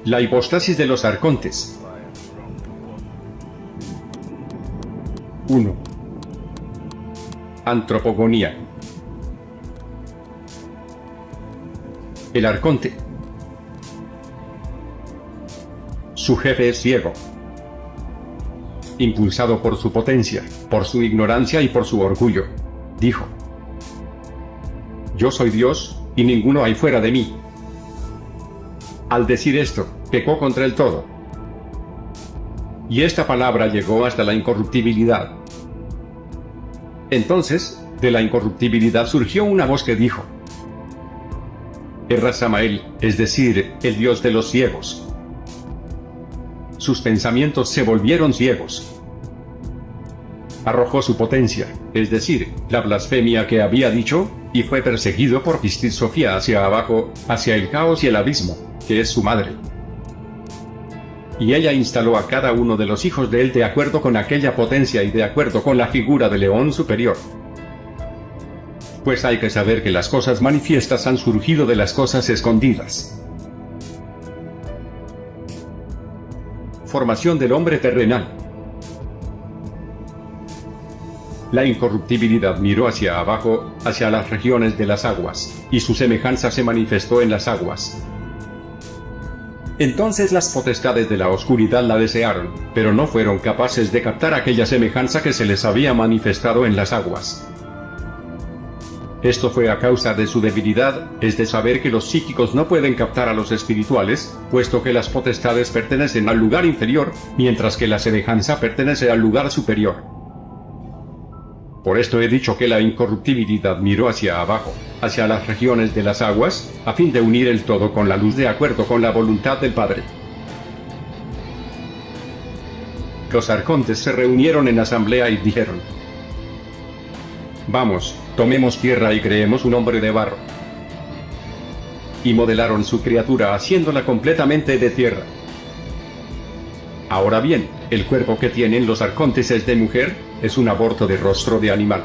La hipóstasis de los arcontes. 1. Antropogonía. El arconte. Su jefe es ciego. Impulsado por su potencia, por su ignorancia y por su orgullo, dijo: Yo soy Dios, y ninguno hay fuera de mí. Al decir esto, pecó contra el todo. Y esta palabra llegó hasta la incorruptibilidad. Entonces, de la incorruptibilidad surgió una voz que dijo: Erra Samael, es decir, el Dios de los ciegos. Sus pensamientos se volvieron ciegos. Arrojó su potencia, es decir, la blasfemia que había dicho, y fue perseguido por Pistis Sofía hacia abajo, hacia el caos y el abismo, que es su madre. Y ella instaló a cada uno de los hijos de él de acuerdo con aquella potencia y de acuerdo con la figura del león superior. Pues hay que saber que las cosas manifiestas han surgido de las cosas escondidas. Formación del hombre terrenal. La incorruptibilidad miró hacia abajo, hacia las regiones de las aguas, y su semejanza se manifestó en las aguas. Entonces las potestades de la oscuridad la desearon, pero no fueron capaces de captar aquella semejanza que se les había manifestado en las aguas. Esto fue a causa de su debilidad, es de saber que los psíquicos no pueden captar a los espirituales, puesto que las potestades pertenecen al lugar inferior, mientras que la semejanza pertenece al lugar superior. Por esto he dicho que la incorruptibilidad miró hacia abajo, hacia las regiones de las aguas, a fin de unir el todo con la luz de acuerdo con la voluntad del Padre. Los arcontes se reunieron en asamblea y dijeron: Vamos, tomemos tierra y creemos un hombre de barro. Y modelaron su criatura haciéndola completamente de tierra. Ahora bien, el cuerpo que tienen los arcontes es de mujer, es un aborto de rostro de animal.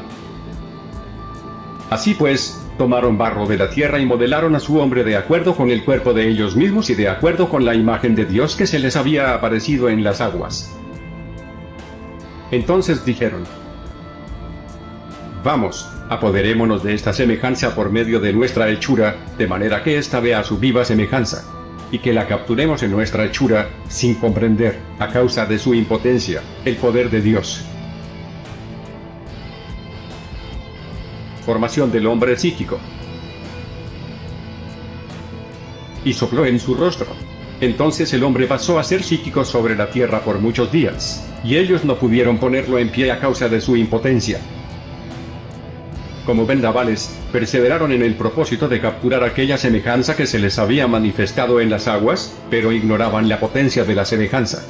Así pues, tomaron barro de la tierra y modelaron a su hombre de acuerdo con el cuerpo de ellos mismos y de acuerdo con la imagen de Dios que se les había aparecido en las aguas. Entonces dijeron: Vamos, apoderémonos de esta semejanza por medio de nuestra hechura, de manera que ésta vea su viva semejanza, y que la capturemos en nuestra hechura, sin comprender, a causa de su impotencia, el poder de Dios. Formación del hombre psíquico. Y sopló en su rostro. Entonces el hombre pasó a ser psíquico sobre la tierra por muchos días, y ellos no pudieron ponerlo en pie a causa de su impotencia. Como vendavales, perseveraron en el propósito de capturar aquella semejanza que se les había manifestado en las aguas, pero ignoraban la potencia de la semejanza.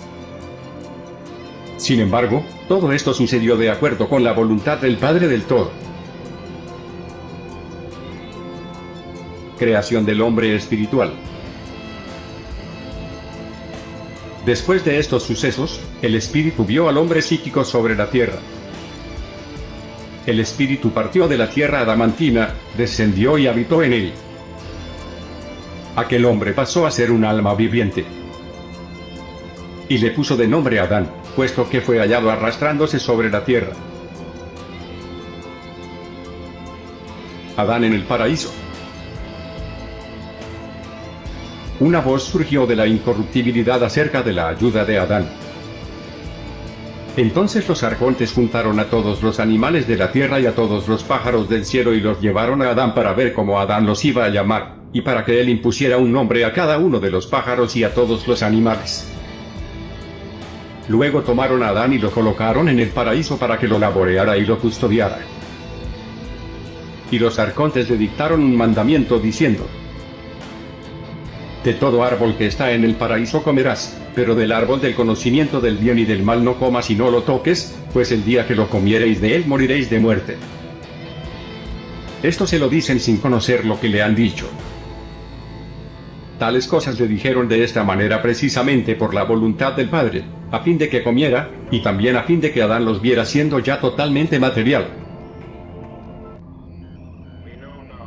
Sin embargo, todo esto sucedió de acuerdo con la voluntad del Padre del todo. Creación del hombre espiritual. Después de estos sucesos, el Espíritu vio al hombre psíquico sobre la tierra. El Espíritu partió de la tierra adamantina, descendió y habitó en él. Aquel hombre pasó a ser un alma viviente. Y le puso de nombre Adán, puesto que fue hallado arrastrándose sobre la tierra. Adán en el paraíso. Una voz surgió de la incorruptibilidad acerca de la ayuda de Adán. Entonces los arcontes juntaron a todos los animales de la tierra y a todos los pájaros del cielo y los llevaron a Adán para ver cómo Adán los iba a llamar, y para que él impusiera un nombre a cada uno de los pájaros y a todos los animales. Luego tomaron a Adán y lo colocaron en el paraíso para que lo laboreara y lo custodiara. Y los arcontes le dictaron un mandamiento diciendo: De todo árbol que está en el paraíso comerás, pero del árbol del conocimiento del bien y del mal no comas y no lo toques, pues el día que lo comiereis de él moriréis de muerte. Esto se lo dicen sin conocer lo que le han dicho. Tales cosas le dijeron de esta manera precisamente por la voluntad del Padre, a fin de que comiera, y también a fin de que Adán los viera siendo ya totalmente material.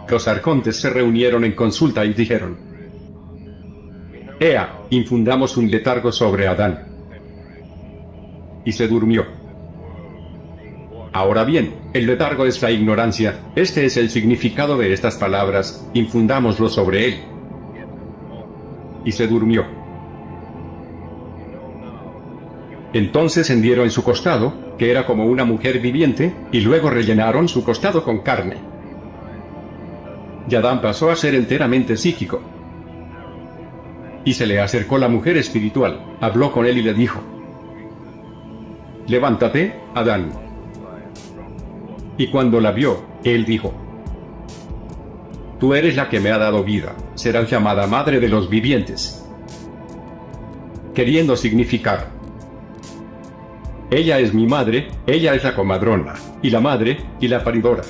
Los arcontes se reunieron en consulta y dijeron: Ea, infundamos un letargo sobre Adán. Y se durmió. Ahora bien, el letargo es la ignorancia, este es el significado de estas palabras, infundámoslo sobre él. Y se durmió. Entonces hendieron su costado, que era como una mujer viviente, y luego rellenaron su costado con carne. Y Adán pasó a ser enteramente psíquico. Y se le acercó la mujer espiritual, habló con él y le dijo: levántate, Adán. Y cuando la vio, él dijo: tú eres la que me ha dado vida, serás llamada madre de los vivientes. Queriendo significar: ella es mi madre, ella es la comadrona, y la madre, y la paridora.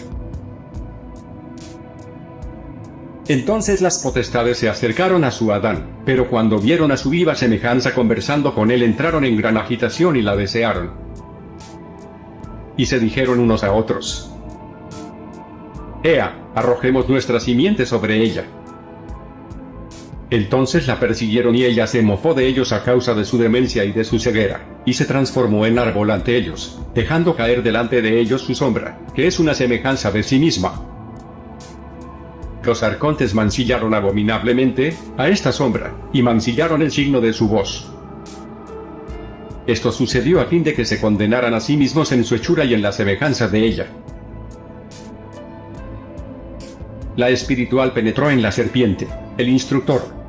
Entonces las potestades se acercaron a su Adán, pero cuando vieron a su viva semejanza conversando con él entraron en gran agitación y la desearon. Y se dijeron unos a otros: ea, arrojemos nuestra simiente sobre ella. Entonces la persiguieron y ella se mofó de ellos a causa de su demencia y de su ceguera, y se transformó en árbol ante ellos, dejando caer delante de ellos su sombra, que es una semejanza de sí misma. Los arcontes mancillaron abominablemente a esta sombra, y mancillaron el signo de su voz. Esto sucedió a fin de que se condenaran a sí mismos en su hechura y en la semejanza de ella. La espiritual penetró en la serpiente, el instructor.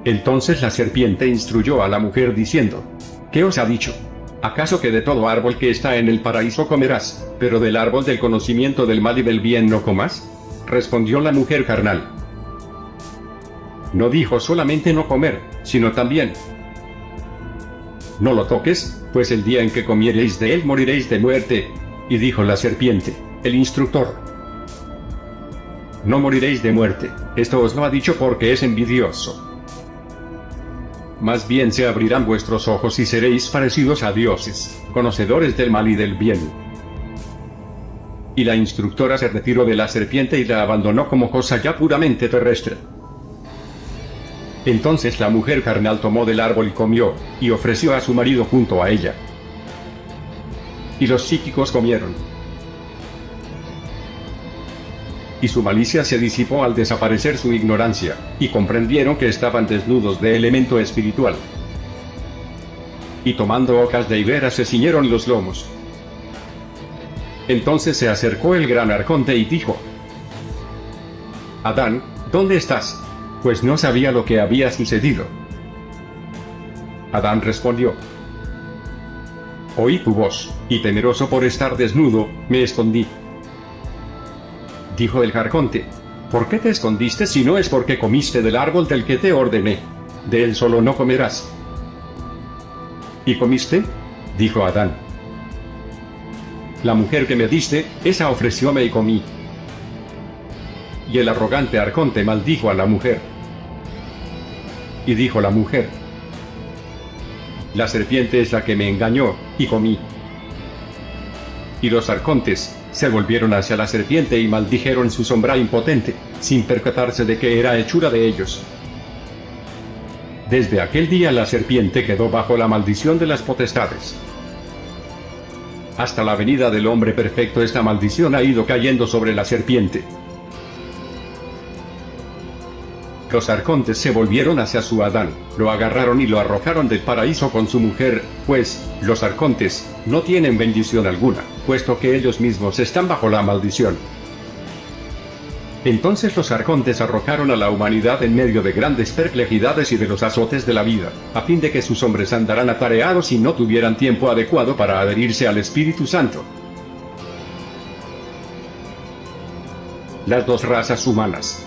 Entonces la serpiente instruyó a la mujer diciendo: ¿qué os ha dicho? ¿Acaso que de todo árbol que está en el paraíso comerás, pero del árbol del conocimiento del mal y del bien no comas? Respondió la mujer carnal. No dijo solamente no comer, sino también: no lo toques, pues el día en que comiereis de él moriréis de muerte. Y dijo la serpiente, el instructor: no moriréis de muerte, esto os lo ha dicho porque es envidioso. Más bien se abrirán vuestros ojos y seréis parecidos a dioses, conocedores del mal y del bien. Y la instructora se retiró de la serpiente y la abandonó como cosa ya puramente terrestre. Entonces la mujer carnal tomó del árbol y comió, y ofreció a su marido junto a ella. Y los psíquicos comieron. Y su malicia se disipó al desaparecer su ignorancia, y comprendieron que estaban desnudos de elemento espiritual. Y tomando hojas de higuera se ciñeron los lomos. Entonces se acercó el gran arconte y dijo: Adán, ¿dónde estás? Pues no sabía lo que había sucedido. Adán respondió: oí tu voz, y temeroso por estar desnudo, me escondí. Dijo el arconte: ¿por qué te escondiste si no es porque comiste del árbol del que te ordené? De él solo no comerás. ¿Y comiste? Dijo Adán. La mujer que me diste, esa ofrecióme y comí. Y el arrogante arconte maldijo a la mujer. Y dijo la mujer: la serpiente es la que me engañó, y comí. Y los arcontes se volvieron hacia la serpiente y maldijeron su sombra impotente, sin percatarse de que era hechura de ellos. Desde aquel día la serpiente quedó bajo la maldición de las potestades. Hasta la venida del hombre perfecto esta maldición ha ido cayendo sobre la serpiente. Los arcontes se volvieron hacia su Adán, lo agarraron y lo arrojaron del paraíso con su mujer, pues, los arcontes, no tienen bendición alguna, puesto que ellos mismos están bajo la maldición. Entonces los arcontes arrojaron a la humanidad en medio de grandes perplejidades y de los azotes de la vida, a fin de que sus hombres andarán atareados y no tuvieran tiempo adecuado para adherirse al Espíritu Santo. Las dos razas humanas.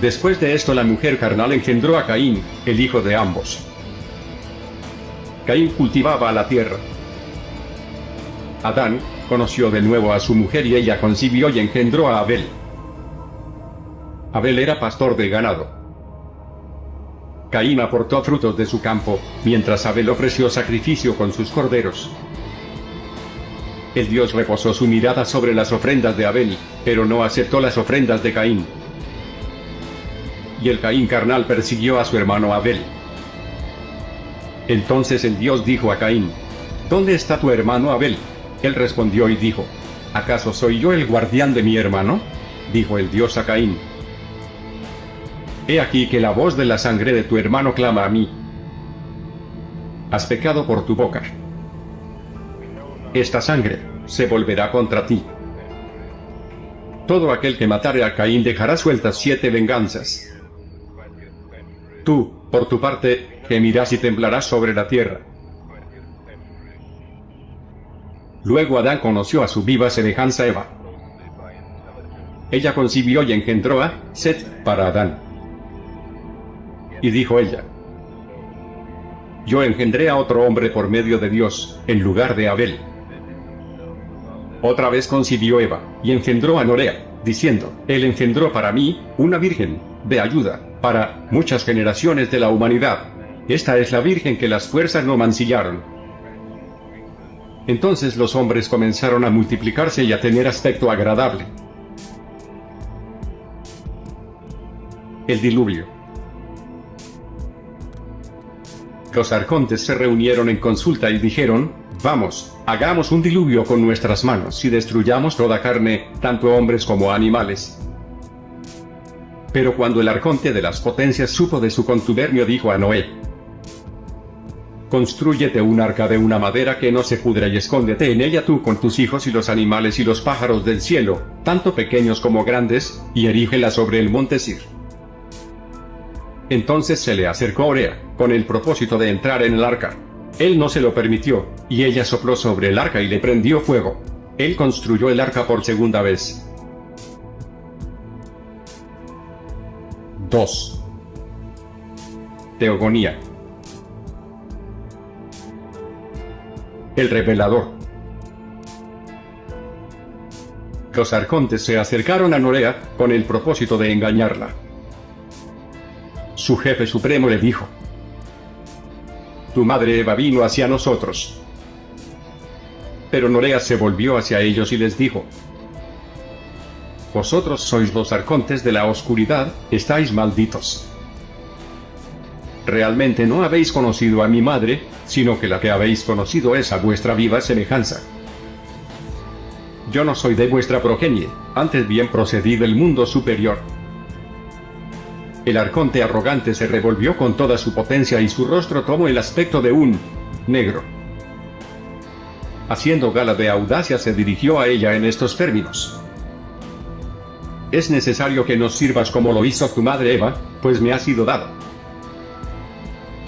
Después de esto la mujer carnal engendró a Caín, el hijo de ambos. Caín cultivaba la tierra. Adán conoció de nuevo a su mujer y ella concibió y engendró a Abel. Abel era pastor de ganado. Caín aportó frutos de su campo, mientras Abel ofreció sacrificio con sus corderos. El Dios reposó su mirada sobre las ofrendas de Abel, pero no aceptó las ofrendas de Caín. y el Caín carnal persiguió a su hermano Abel. Entonces el Dios dijo a Caín: ¿Dónde está tu hermano Abel? Él respondió y dijo: ¿Acaso soy yo el guardián de mi hermano? Dijo el Dios a Caín: He aquí que la voz de la sangre de tu hermano clama a mí. Has pecado por tu boca. Esta sangre se volverá contra ti. Todo aquel que matare a Caín dejará sueltas 7 venganzas. Tú, por tu parte, gemirás y temblarás sobre la tierra. Luego Adán conoció a su viva semejanza Eva. Ella concibió y engendró a Set para Adán. Y dijo ella: Yo engendré a otro hombre por medio de Dios, en lugar de Abel. Otra vez concibió Eva, y engendró a Norea, diciendo: Él engendró para mí, una virgen, de ayuda, para muchas generaciones de la humanidad. Esta es la virgen que las fuerzas no mancillaron. Entonces los hombres comenzaron a multiplicarse y a tener aspecto agradable. El diluvio. Los arcontes se reunieron en consulta y dijeron: Vamos, hagamos un diluvio con nuestras manos y destruyamos toda carne, tanto hombres como animales. Pero cuando el arconte de las potencias supo de su contubernio, dijo a Noé: Constrúyete un arca de una madera que no se pudra y escóndete en ella tú con tus hijos y los animales y los pájaros del cielo, tanto pequeños como grandes, y erígela sobre el monte Sir. Entonces se le acercó Orea, con el propósito de entrar en el arca. Él no se lo permitió, y ella sopló sobre el arca y le prendió fuego. Él construyó el arca por segunda vez. 2. Teogonía. El revelador. Los arcontes se acercaron a Norea, con el propósito de engañarla. Su jefe supremo le dijo: Tu madre Eva vino hacia nosotros. Pero Norea se volvió hacia ellos y les dijo: Vosotros sois los arcontes de la oscuridad, estáis malditos. Realmente no habéis conocido a mi madre, sino que la que habéis conocido es a vuestra viva semejanza. Yo no soy de vuestra progenie, antes bien procedí del mundo superior. El arconte arrogante se revolvió con toda su potencia y su rostro tomó el aspecto de un negro. Haciendo gala de audacia se dirigió a ella en estos términos: Es necesario que nos sirvas como lo hizo tu madre Eva, pues me ha sido dado.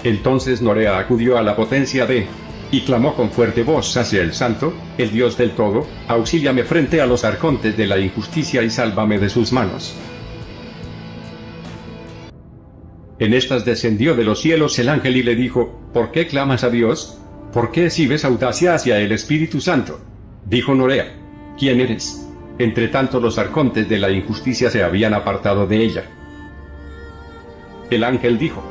Entonces Norea acudió a la potencia de y clamó con fuerte voz hacia el Santo, el Dios del Todo: Auxíliame frente a los arcontes de la injusticia y sálvame de sus manos. En estas descendió de los cielos el ángel y le dijo: ¿Por qué clamas a Dios? ¿Por qué exhibes audacia hacia el Espíritu Santo? Dijo Norea: ¿Quién eres? Entre tanto los arcontes de la injusticia se habían apartado de ella. El ángel dijo: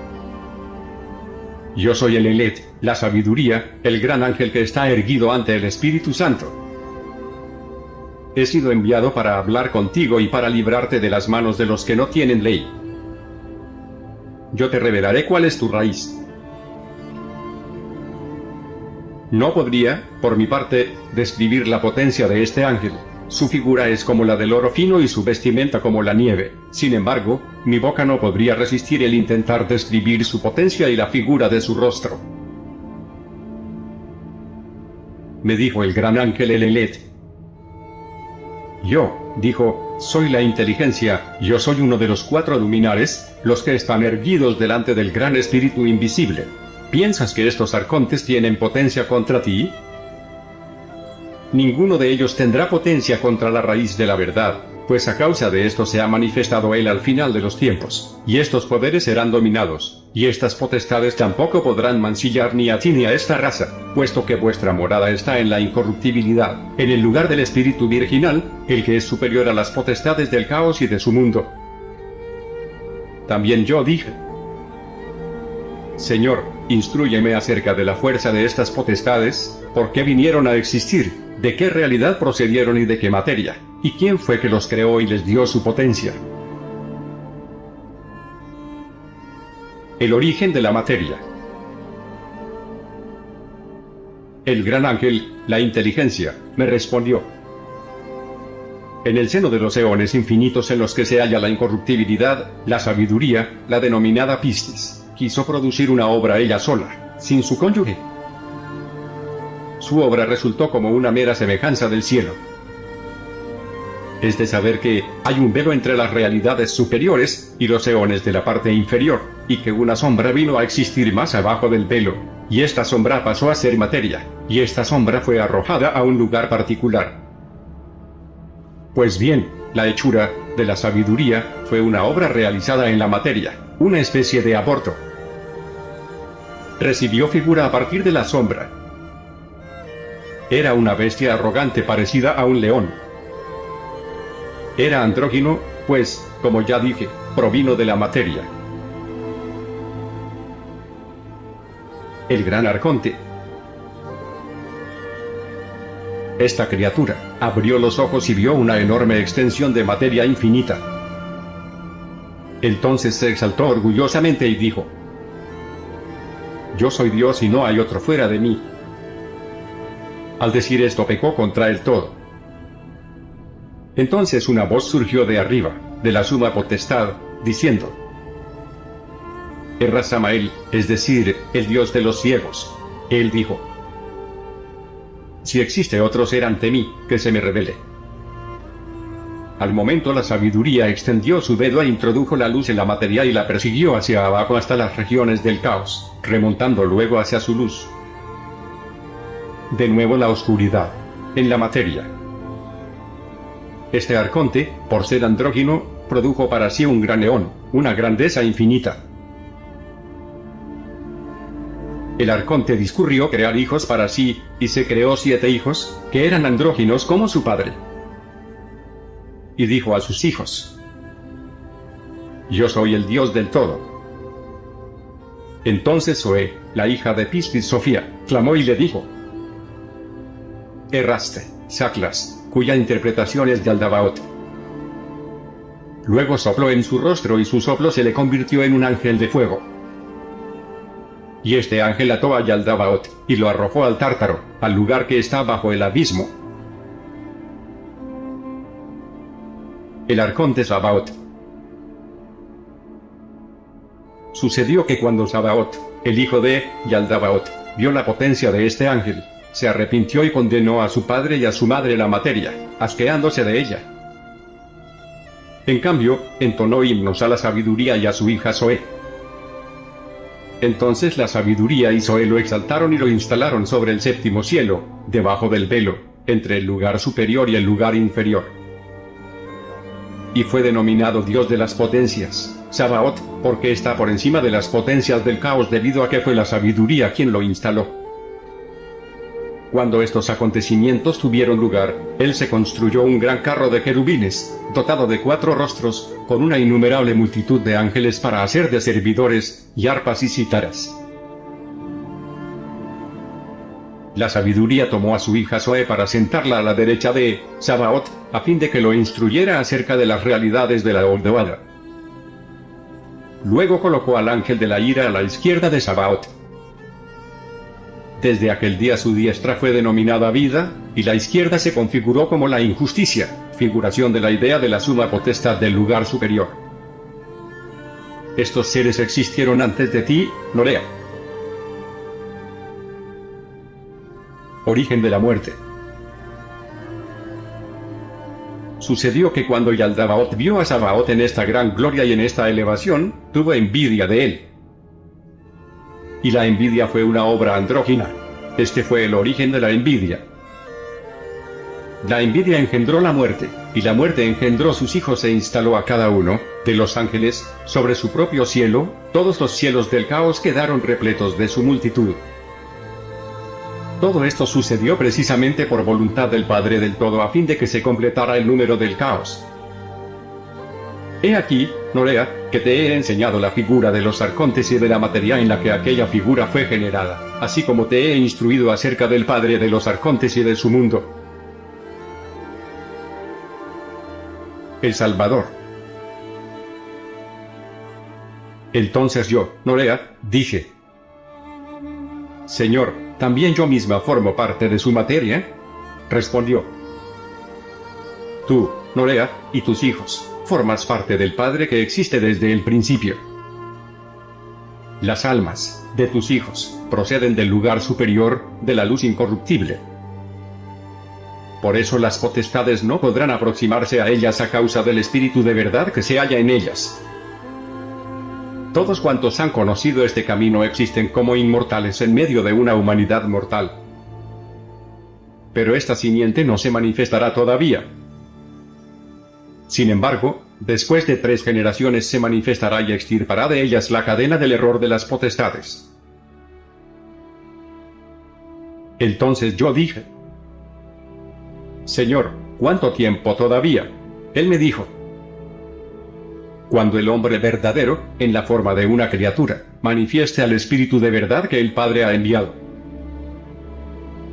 Yo soy el Elet, la sabiduría, el gran ángel que está erguido ante el Espíritu Santo. He sido enviado para hablar contigo y para librarte de las manos de los que no tienen ley. Yo te revelaré cuál es tu raíz. No podría, por mi parte, describir la potencia de este ángel. Su figura es como la del oro fino y su vestimenta como la nieve. Sin embargo, mi boca no podría resistir el intentar describir su potencia y la figura de su rostro. Me dijo el gran ángel Elelet. Yo, dijo, soy la inteligencia, yo soy uno de los 4 luminares, los que están erguidos delante del gran espíritu invisible. ¿Piensas que estos arcontes tienen potencia contra ti? Ninguno de ellos tendrá potencia contra la raíz de la verdad, pues a causa de esto se ha manifestado él al final de los tiempos, y estos poderes serán dominados, y estas potestades tampoco podrán mancillar ni a ti ni a esta raza, puesto que vuestra morada está en la incorruptibilidad, en el lugar del espíritu virginal, el que es superior a las potestades del caos y de su mundo. También yo dije: Señor, instrúyeme acerca de la fuerza de estas potestades, ¿por qué vinieron a existir? ¿De qué realidad procedieron y de qué materia? ¿Y quién fue que los creó y les dio su potencia? El origen de la materia. El gran ángel, la inteligencia, me respondió. En el seno de los eones infinitos en los que se halla la incorruptibilidad, la sabiduría, la denominada Piscis, quiso producir una obra ella sola, sin su cónyuge. Su obra resultó como una mera semejanza del cielo. Es de saber que hay un velo entre las realidades superiores y los eones de la parte inferior, y que una sombra vino a existir más abajo del velo, y esta sombra pasó a ser materia, y esta sombra fue arrojada a un lugar particular. Pues bien, la hechura de la sabiduría fue una obra realizada en la materia, una especie de aborto. Recibió figura a partir de la sombra. Era una bestia arrogante parecida a un león. Era andrógino, pues, como ya dije, provino de la materia. El gran arconte. Esta criatura abrió los ojos y vio una enorme extensión de materia infinita. Entonces se exaltó orgullosamente y dijo: Yo soy Dios y no hay otro fuera de mí. Al decir esto pecó contra el todo. Entonces una voz surgió de arriba, de la suma potestad, diciendo: Erra Samael, es decir, el Dios de los ciegos. Él dijo: Si existe otro ser ante mí, que se me revele. Al momento la sabiduría extendió su dedo e introdujo la luz en la materia y la persiguió hacia abajo hasta las regiones del caos, remontando luego hacia su luz. De nuevo la oscuridad, en la materia. Este arconte, por ser andrógino, produjo para sí un gran eón, una grandeza infinita. El arconte discurrió crear hijos para sí, y se creó 7 hijos, que eran andróginos como su padre. Y dijo a sus hijos: Yo soy el Dios del todo. Entonces Zoe, la hija de Piscis Sofía, clamó y le dijo: Erraste, Saclas, cuya interpretación es Yaldabaoth. Luego sopló en su rostro y su soplo se le convirtió en un ángel de fuego. Y este ángel ató a Yaldabaoth, y lo arrojó al Tártaro, al lugar que está bajo el abismo. El arconte Sabaoth. Sucedió que cuando Sabaoth, el hijo de Yaldabaoth, vio la potencia de este ángel, se arrepintió y condenó a su padre y a su madre la materia, asqueándose de ella. En cambio, entonó himnos a la sabiduría y a su hija Zoe. Entonces la sabiduría y Zoe lo exaltaron y lo instalaron sobre el 7º cielo, debajo del velo, entre el lugar superior y el lugar inferior. Y fue denominado Dios de las potencias, Sabaoth, porque está por encima de las potencias del caos debido a que fue la sabiduría quien lo instaló. Cuando estos acontecimientos tuvieron lugar, él se construyó un gran carro de querubines, dotado de 4 rostros, con una innumerable multitud de ángeles para hacer de servidores, y arpas y cítaras. La sabiduría tomó a su hija Zoe para sentarla a la derecha de Sabaoth, a fin de que lo instruyera acerca de las realidades de la Oldoada. Luego colocó al ángel de la ira a la izquierda de Sabaoth. Desde aquel día su diestra fue denominada vida, y la izquierda se configuró como la injusticia, figuración de la idea de la suma potestad del lugar superior. Estos seres existieron antes de ti, Norea. Origen de la muerte. Sucedió que cuando Yaldabaoth vio a Sabaoth en esta gran gloria y en esta elevación, tuvo envidia de él. Y la envidia fue una obra andrógina. Este fue el origen de la envidia. La envidia engendró la muerte, y la muerte engendró sus hijos e instaló a cada uno, de los ángeles, sobre su propio cielo. Todos los cielos del caos quedaron repletos de su multitud. Todo esto sucedió precisamente por voluntad del Padre del Todo a fin de que se completara el número del caos. He aquí, Norea, que te he enseñado la figura de los arcontes y de la materia en la que aquella figura fue generada, así como te he instruido acerca del Padre de los arcontes y de su mundo. El Salvador. Entonces yo, Norea, dije: Señor, ¿también yo misma formo parte de su materia? Respondió: Tú, Norea, y tus hijos, formas parte del Padre que existe desde el principio. Las almas de tus hijos proceden del lugar superior, de la luz incorruptible. Por eso las potestades no podrán aproximarse a ellas a causa del espíritu de verdad que se halla en ellas. Todos cuantos han conocido este camino existen como inmortales en medio de una humanidad mortal. Pero esta simiente no se manifestará todavía. Sin embargo, después de 3 generaciones se manifestará y extirpará de ellas la cadena del error de las potestades. Entonces yo dije: Señor, ¿cuánto tiempo todavía? Él me dijo: Cuando el hombre verdadero, en la forma de una criatura, manifieste al Espíritu de verdad que el Padre ha enviado.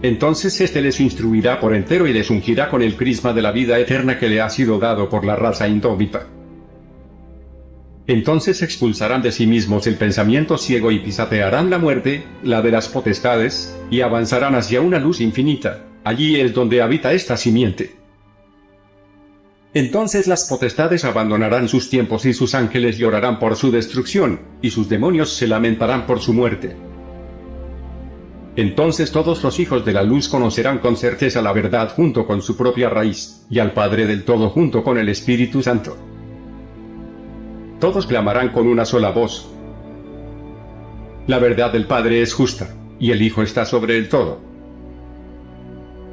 Entonces éste les instruirá por entero y les ungirá con el crisma de la vida eterna que le ha sido dado por la raza indómita. Entonces expulsarán de sí mismos el pensamiento ciego y pisotearán la muerte, la de las potestades, y avanzarán hacia una luz infinita. Allí es donde habita esta simiente. Entonces las potestades abandonarán sus tiempos y sus ángeles llorarán por su destrucción, y sus demonios se lamentarán por su muerte. Entonces todos los hijos de la luz conocerán con certeza la verdad junto con su propia raíz, y al Padre del todo junto con el Espíritu Santo. Todos clamarán con una sola voz: La verdad del Padre es justa, y el Hijo está sobre el todo.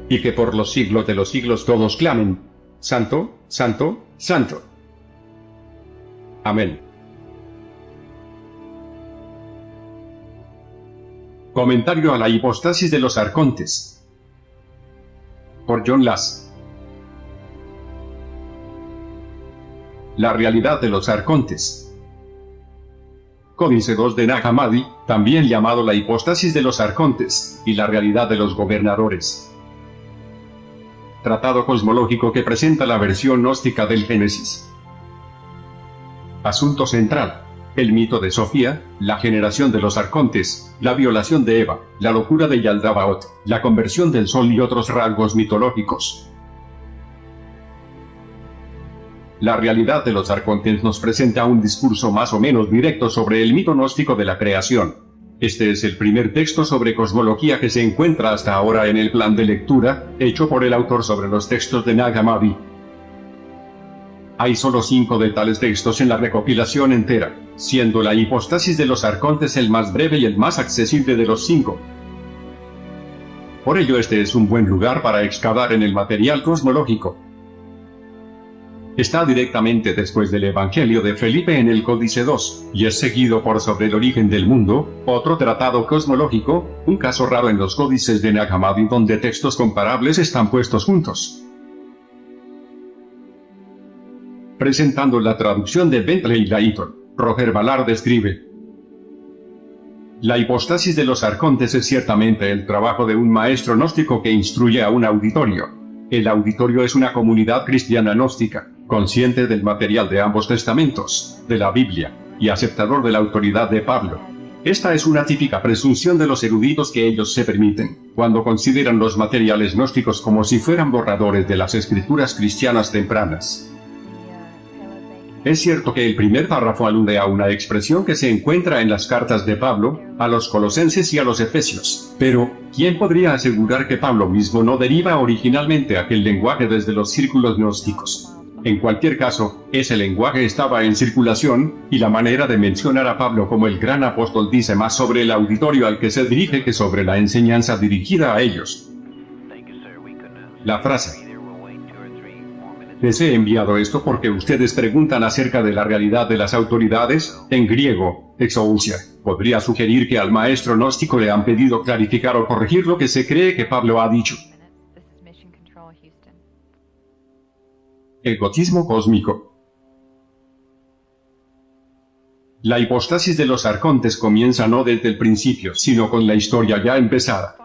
Y que por los siglos de los siglos todos clamen: Santo, Santo, Santo. Amén. Comentario a la hipostasis de los arcontes. Por John Lass. La realidad de los arcontes. Códice 2 de Nag Hammadi, también llamado la hipostasis de los arcontes, y la realidad de los gobernadores. Tratado cosmológico que presenta la versión gnóstica del Génesis. Asunto central: el mito de Sofía, la generación de los arcontes, la violación de Eva, la locura de Yaldabaoth, la conversión del sol y otros rasgos mitológicos. La realidad de los arcontes nos presenta un discurso más o menos directo sobre el mito gnóstico de la creación. Este es el primer texto sobre cosmología que se encuentra hasta ahora en el plan de lectura, hecho por el autor sobre los textos de Nag Hammadi. Hay solo 5 de tales textos en la recopilación entera, siendo la hipostasis de los arcontes el más breve y el más accesible de los 5. Por ello este es un buen lugar para excavar en el material cosmológico. Está directamente después del Evangelio de Felipe en el Códice 2, y es seguido por Sobre el origen del mundo, otro tratado cosmológico, un caso raro en los códices de Nag Hammadi donde textos comparables están puestos juntos. Presentando la traducción de Bentley Layton, Roger Ballard escribe: La hipostasis de los arcontes es ciertamente el trabajo de un maestro gnóstico que instruye a un auditorio. El auditorio es una comunidad cristiana gnóstica, consciente del material de ambos testamentos, de la Biblia, y aceptador de la autoridad de Pablo. Esta es una típica presunción de los eruditos que ellos se permiten, cuando consideran los materiales gnósticos como si fueran borradores de las escrituras cristianas tempranas. Es cierto que el primer párrafo alude a una expresión que se encuentra en las cartas de Pablo, a los colosenses y a los efesios, pero, ¿quién podría asegurar que Pablo mismo no deriva originalmente aquel lenguaje desde los círculos gnósticos? En cualquier caso, ese lenguaje estaba en circulación, y la manera de mencionar a Pablo como el gran apóstol dice más sobre el auditorio al que se dirige que sobre la enseñanza dirigida a ellos. La frase: Les he enviado esto porque ustedes preguntan acerca de la realidad de las autoridades, en griego, exousia, podría sugerir que al maestro gnóstico le han pedido clarificar o corregir lo que se cree que Pablo ha dicho. El gotismo cósmico. La hipostasis de los arcontes comienza no desde el principio, sino con la historia ya empezada.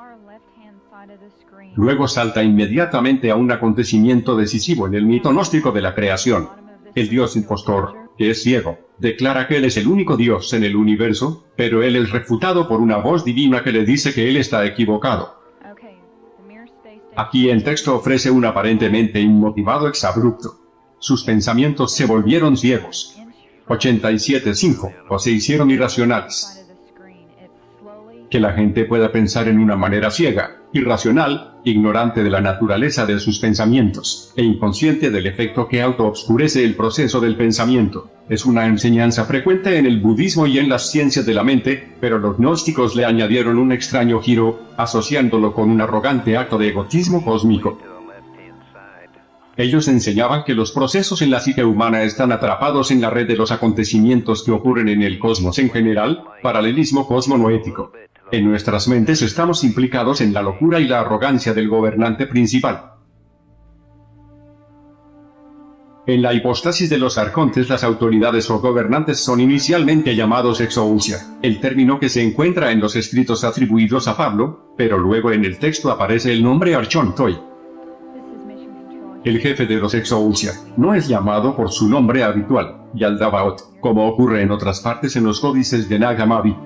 Luego salta inmediatamente a un acontecimiento decisivo en el mito gnóstico de la creación. El dios impostor, que es ciego, declara que él es el único Dios en el universo, pero él es refutado por una voz divina que le dice que él está equivocado. Aquí el texto ofrece un aparentemente inmotivado exabrupto. Sus pensamientos se volvieron ciegos. 87.5, o se hicieron irracionales. Que la gente pueda pensar en una manera ciega, irracional, ignorante de la naturaleza de sus pensamientos, e inconsciente del efecto que auto-obscurece el proceso del pensamiento, es una enseñanza frecuente en el budismo y en las ciencias de la mente, pero los gnósticos le añadieron un extraño giro, asociándolo con un arrogante acto de egotismo cósmico. Ellos enseñaban que los procesos en la psique humana están atrapados en la red de los acontecimientos que ocurren en el cosmos en general, paralelismo cosmonoético. En nuestras mentes estamos implicados en la locura y la arrogancia del gobernante principal. En la hipóstasis de los arcontes, las autoridades o gobernantes son inicialmente llamados exousia, el término que se encuentra en los escritos atribuidos a Pablo, pero luego en el texto aparece el nombre Archon Toi. El jefe de los exousia no es llamado por su nombre habitual, Yaldabaoth, como ocurre en otras partes en los códices de Nag Hammadi.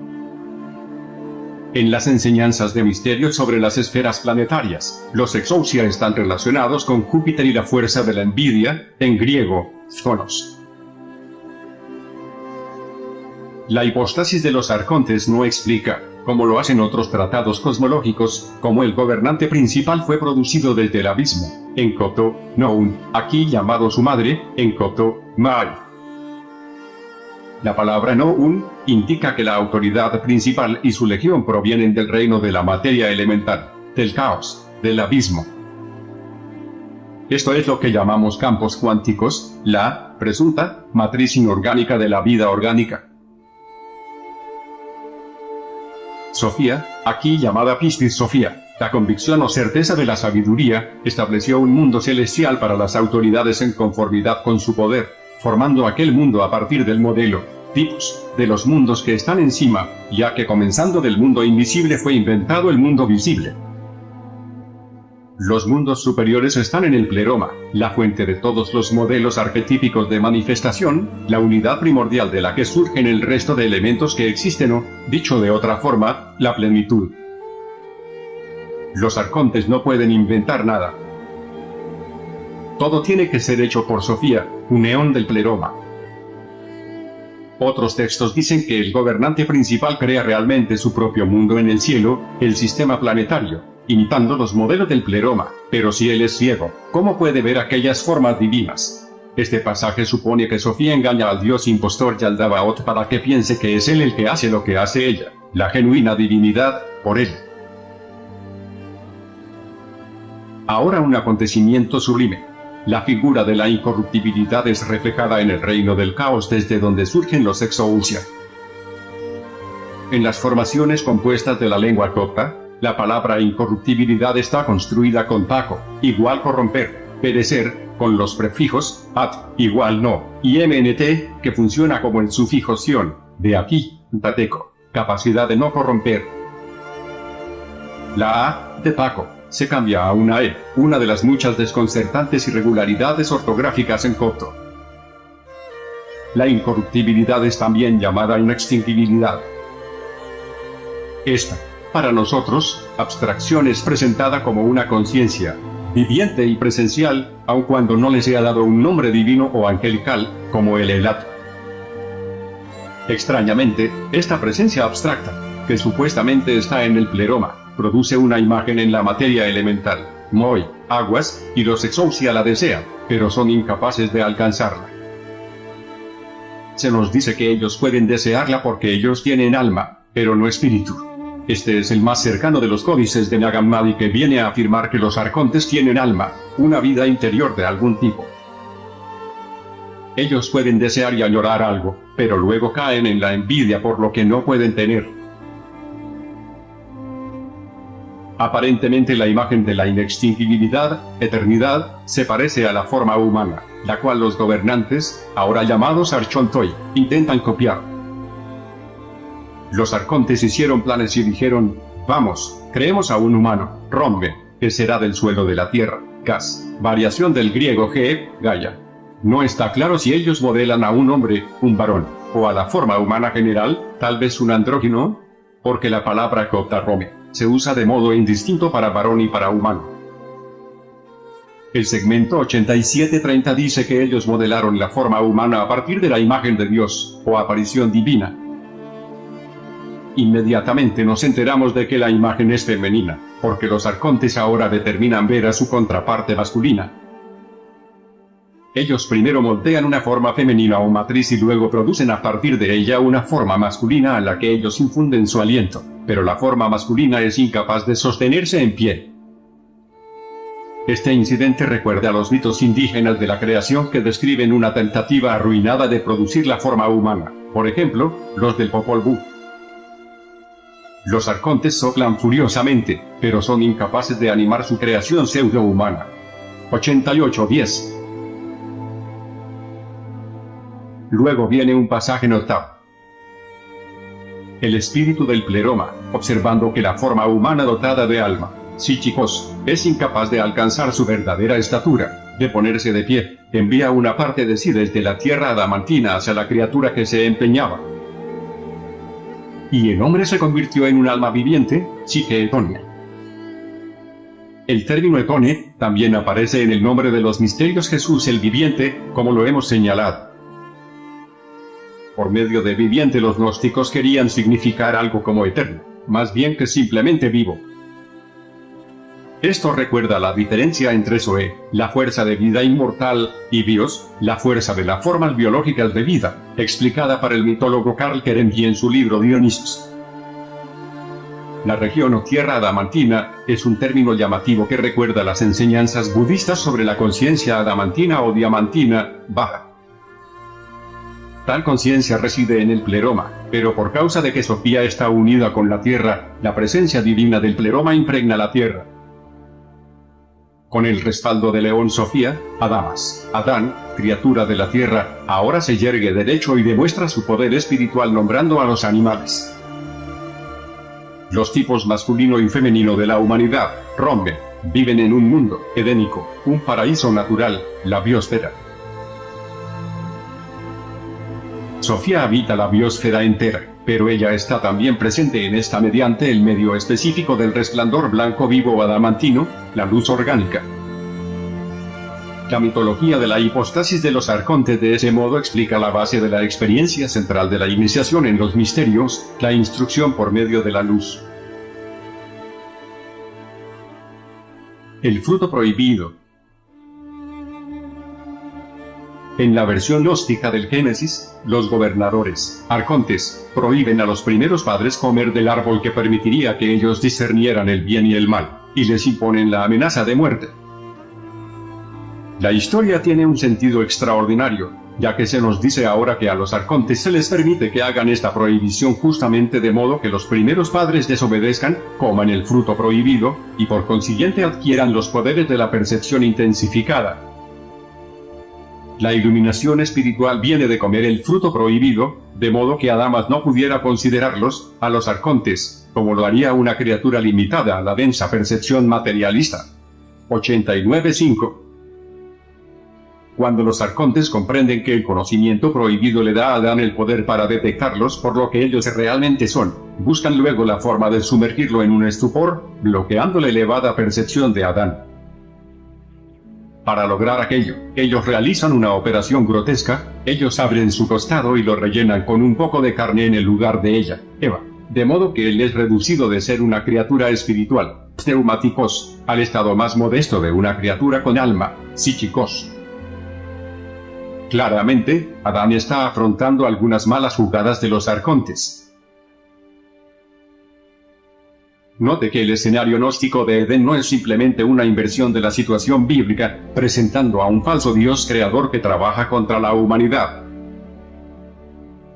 En las enseñanzas de misterios sobre las esferas planetarias, los exousia están relacionados con Júpiter y la fuerza de la envidia, en griego, Phonos. La hipóstasis de los arcontes no explica, como lo hacen otros tratados cosmológicos, cómo el gobernante principal fue producido desde el abismo, en copto, Noun, aquí llamado su madre, en copto, Mai. La palabra Noun indica que la autoridad principal y su legión provienen del reino de la materia elemental, del caos, del abismo. Esto es lo que llamamos campos cuánticos, la presunta matriz inorgánica de la vida orgánica. Sofía, aquí llamada Pistis Sofía, la convicción o certeza de la sabiduría, estableció un mundo celestial para las autoridades en conformidad con su poder, formando aquel mundo a partir del modelo, tipos, de los mundos que están encima, ya que comenzando del mundo invisible fue inventado el mundo visible. Los mundos superiores están en el pleroma, la fuente de todos los modelos arquetípicos de manifestación, la unidad primordial de la que surgen el resto de elementos que existen o, dicho de otra forma, la plenitud. Los arcontes no pueden inventar nada. Todo tiene que ser hecho por Sofía, un eón del pleroma. Otros textos dicen que el gobernante principal crea realmente su propio mundo en el cielo, el sistema planetario, imitando los modelos del pleroma, pero si él es ciego, ¿cómo puede ver aquellas formas divinas? Este pasaje supone que Sofía engaña al dios impostor Yaldabaoth para que piense que es él el que hace lo que hace ella, la genuina divinidad, por él. Ahora un acontecimiento sublime. La figura de la incorruptibilidad es reflejada en el reino del caos desde donde surgen los exousia. En las formaciones compuestas de la lengua copta, la palabra incorruptibilidad está construida con taco, igual corromper, perecer, con los prefijos, at, igual no, y mnt, que funciona como el sufijo sion, de aquí, tateco, capacidad de no corromper. La a, de taco, se cambia a una e, una de las muchas desconcertantes irregularidades ortográficas en copto. La incorruptibilidad es también llamada inextinguibilidad. Esta, para nosotros, abstracción es presentada como una conciencia, viviente y presencial, aun cuando no le sea dado un nombre divino o angelical, como el Elat. Extrañamente, esta presencia abstracta, que supuestamente está en el pleroma, produce una imagen en la materia elemental, Moi, aguas, y los exousia la desean, pero son incapaces de alcanzarla. Se nos dice que ellos pueden desearla porque ellos tienen alma, pero no espíritu. Este es el más cercano de los códices de Nag Hammadi que viene a afirmar que los arcontes tienen alma, una vida interior de algún tipo. Ellos pueden desear y añorar algo, pero luego caen en la envidia por lo que no pueden tener. Aparentemente la imagen de la inextinguibilidad, eternidad, se parece a la forma humana, la cual los gobernantes, ahora llamados Archon Toi, intentan copiar. Los arcontes hicieron planes y dijeron, vamos, creemos a un humano, Rombe, que será del suelo de la tierra, Gas, variación del griego Ge, Gaia. No está claro si ellos modelan a un hombre, un varón, o a la forma humana general, tal vez un andrógino, porque la palabra Kotarome se usa de modo indistinto para varón y para humano. El segmento 8730 dice que ellos modelaron la forma humana a partir de la imagen de Dios, o aparición divina. Inmediatamente nos enteramos de que la imagen es femenina, porque los arcontes ahora determinan ver a su contraparte masculina. Ellos primero moldean una forma femenina o matriz y luego producen a partir de ella una forma masculina a la que ellos infunden su aliento, pero la forma masculina es incapaz de sostenerse en pie. Este incidente recuerda a los mitos indígenas de la creación que describen una tentativa arruinada de producir la forma humana, por ejemplo, los del Popol Vuh. Los arcontes soplan furiosamente, pero son incapaces de animar su creación pseudo-humana. 88:10. Luego viene un pasaje notable. El espíritu del pleroma, observando que la forma humana dotada de alma, psíquicos, es incapaz de alcanzar su verdadera estatura, de ponerse de pie, envía una parte de sí desde la tierra adamantina hacia la criatura que se empeñaba. Y el hombre se convirtió en un alma viviente, psique etone. El término etone también aparece en el nombre de los misterios Jesús el viviente, como lo hemos señalado. Por medio de viviente los gnósticos querían significar algo como eterno, más bien que simplemente vivo. Esto recuerda la diferencia entre Zoe, la fuerza de vida inmortal, y Bios, la fuerza de las formas biológicas de vida, explicada por el mitólogo Karl Kerensky en su libro Dionisos. La región o tierra adamantina es un término llamativo que recuerda las enseñanzas budistas sobre la conciencia adamantina o diamantina, baja. Tal conciencia reside en el pleroma, pero por causa de que Sofía está unida con la tierra, la presencia divina del pleroma impregna la tierra. Con el respaldo de León Sofía, Adán, criatura de la tierra, ahora se yergue derecho y demuestra su poder espiritual nombrando a los animales. Los tipos masculino y femenino de la humanidad, Rombe, viven en un mundo edénico, un paraíso natural, la biosfera. Sofía habita la biosfera entera, pero ella está también presente en esta mediante el medio específico del resplandor blanco vivo adamantino, la luz orgánica. La mitología de la hipóstasis de los arcontes de ese modo explica la base de la experiencia central de la iniciación en los misterios, la instrucción por medio de la luz. El fruto prohibido. En la versión gnóstica del Génesis, los gobernadores, arcontes, prohíben a los primeros padres comer del árbol que permitiría que ellos discernieran el bien y el mal, y les imponen la amenaza de muerte. La historia tiene un sentido extraordinario, ya que se nos dice ahora que a los arcontes se les permite que hagan esta prohibición justamente de modo que los primeros padres desobedezcan, coman el fruto prohibido, y por consiguiente adquieran los poderes de la percepción intensificada. La iluminación espiritual viene de comer el fruto prohibido, de modo que Adamas no pudiera considerarlos, a los arcontes, como lo haría una criatura limitada a la densa percepción materialista. 89.5. Cuando los arcontes comprenden que el conocimiento prohibido le da a Adán el poder para detectarlos por lo que ellos realmente son, buscan luego la forma de sumergirlo en un estupor, bloqueando la elevada percepción de Adán. Para lograr aquello, ellos realizan una operación grotesca, ellos abren su costado y lo rellenan con un poco de carne en el lugar de ella, Eva, de modo que él es reducido de ser una criatura espiritual, pneumáticos, al estado más modesto de una criatura con alma, psíquicos. Claramente, Adán está afrontando algunas malas jugadas de los arcontes. Note que el escenario gnóstico de Edén no es simplemente una inversión de la situación bíblica, presentando a un falso Dios creador que trabaja contra la humanidad.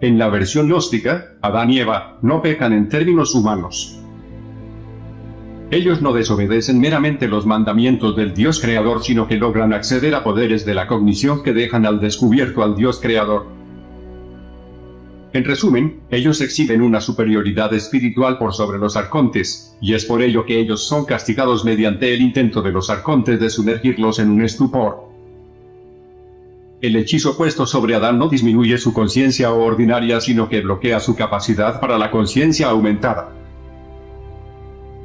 En la versión gnóstica, Adán y Eva no pecan en términos humanos. Ellos no desobedecen meramente los mandamientos del Dios creador, sino que logran acceder a poderes de la cognición que dejan al descubierto al Dios creador. En resumen, ellos exhiben una superioridad espiritual por sobre los arcontes, y es por ello que ellos son castigados mediante el intento de los arcontes de sumergirlos en un estupor. El hechizo puesto sobre Adán no disminuye su conciencia ordinaria, sino que bloquea su capacidad para la conciencia aumentada.